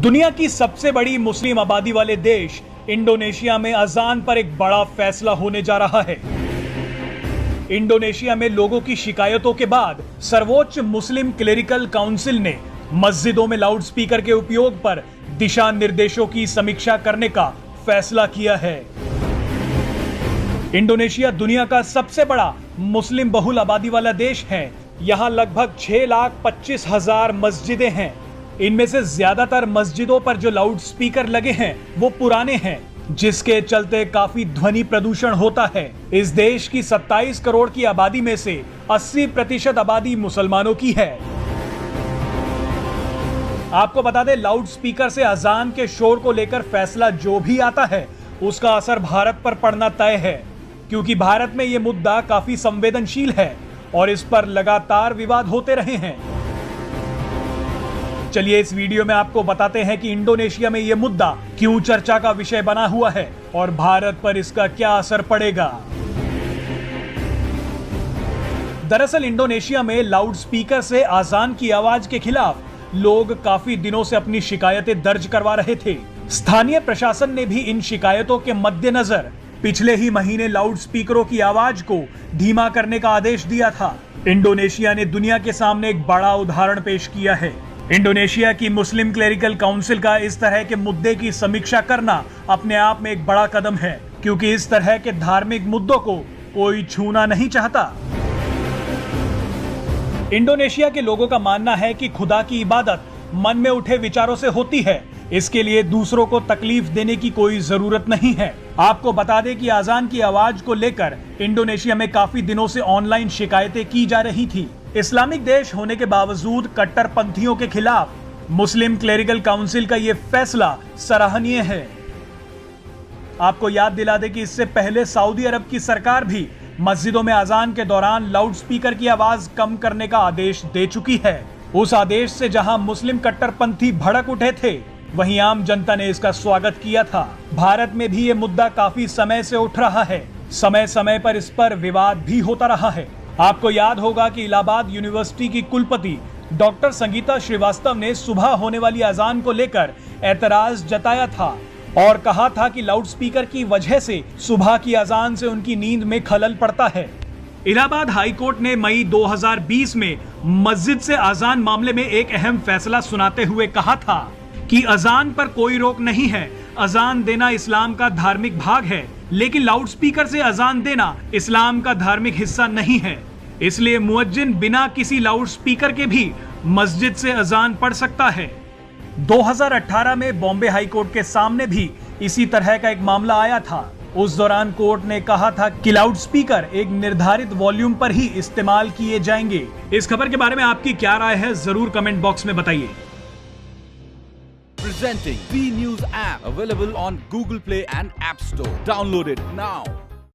दुनिया की सबसे बड़ी मुस्लिम आबादी वाले देश इंडोनेशिया में अजान पर एक बड़ा फैसला होने जा रहा है। इंडोनेशिया में लोगों की शिकायतों के बाद सर्वोच्च मुस्लिम क्लेरिकल काउंसिल ने मस्जिदों में लाउडस्पीकर के उपयोग पर दिशा निर्देशों की समीक्षा करने का फैसला किया है। इंडोनेशिया दुनिया का सबसे बड़ा मुस्लिम बहुल आबादी वाला देश है। यहाँ लगभग 6,25,000 मस्जिदें हैं। इनमें से ज्यादातर मस्जिदों पर जो लाउडस्पीकर लगे हैं वो पुराने हैं, जिसके चलते काफी ध्वनि प्रदूषण होता है। इस देश की 27 करोड़ की आबादी में से 80% आबादी मुसलमानों की है। आपको बता दें, लाउडस्पीकर से अजान के शोर को लेकर फैसला जो भी आता है उसका असर भारत पर पड़ना तय है, क्योंकि भारत में यह मुद्दा काफी संवेदनशील है और इस पर लगातार विवाद होते रहे हैं। चलिए इस वीडियो में आपको बताते हैं कि इंडोनेशिया में यह मुद्दा क्यों चर्चा का विषय बना हुआ है और भारत पर इसका क्या असर पड़ेगा। दरअसल इंडोनेशिया में लाउडस्पीकर से अजान की आवाज के खिलाफ लोग काफी दिनों से अपनी शिकायतें दर्ज करवा रहे थे। स्थानीय प्रशासन ने भी इन शिकायतों के मद्देनजर पिछले ही महीने लाउडस्पीकरों की आवाज को धीमा करने का आदेश दिया था। इंडोनेशिया ने दुनिया के सामने एक बड़ा उदाहरण पेश किया है। इंडोनेशिया की मुस्लिम क्लेरिकल काउंसिल का इस तरह के मुद्दे की समीक्षा करना अपने आप में एक बड़ा कदम है, क्योंकि इस तरह के धार्मिक मुद्दों को कोई छूना नहीं चाहता। इंडोनेशिया के लोगों का मानना है कि खुदा की इबादत मन में उठे विचारों से होती है। इसके लिए दूसरों को तकलीफ देने की कोई जरूरत नहीं है। आपको बता दें कि अजान की आवाज को लेकर इंडोनेशिया में काफी दिनों से ऑनलाइन शिकायतें की जा रही थी। इस्लामिक देश होने के बावजूद कट्टरपंथियों के खिलाफ मुस्लिम क्लेरिकल काउंसिल का यह फैसला सराहनीय है। आपको याद दिला दें कि इससे पहले सऊदी अरब की सरकार भी मस्जिदों में अजान के दौरान लाउडस्पीकर की आवाज कम करने का आदेश दे चुकी है। उस आदेश से जहां मुस्लिम कट्टरपंथी भड़क उठे थे, वहीं आम जनता ने इसका स्वागत किया था। भारत में भी ये मुद्दा काफी समय से उठ रहा है। समय समय पर इस पर विवाद भी होता रहा है। आपको याद होगा कि इलाहाबाद यूनिवर्सिटी की कुलपति डॉक्टर संगीता श्रीवास्तव ने सुबह होने वाली अजान को लेकर ऐतराज जताया था और कहा था कि लाउडस्पीकर की वजह से सुबह की अजान से उनकी नींद में खलल पड़ता है। इलाहाबाद हाईकोर्ट ने मई 2020 में मस्जिद से अजान मामले में एक अहम फैसला सुनाते हुए कहा था कि अजान पर कोई रोक नहीं है। अजान देना इस्लाम का धार्मिक भाग है, लेकिन लाउडस्पीकर से अजान देना इस्लाम का धार्मिक हिस्सा नहीं है। इसलिए मुअज्जिन बिना किसी लाउडस्पीकर के भी मस्जिद से अजान पढ़ सकता है। 2018 में बॉम्बे हाईकोर्ट के सामने भी इसी तरह का एक मामला आया था। उस दौरान कोर्ट ने कहा था कि लाउडस्पीकर एक निर्धारित वॉल्यूम पर ही इस्तेमाल किए जाएंगे। इस खबर के बारे में आपकी क्या राय है, जरूर कमेंट बॉक्स में बताइए। Presenting B News app, available on Google Play and App Store. Download it now.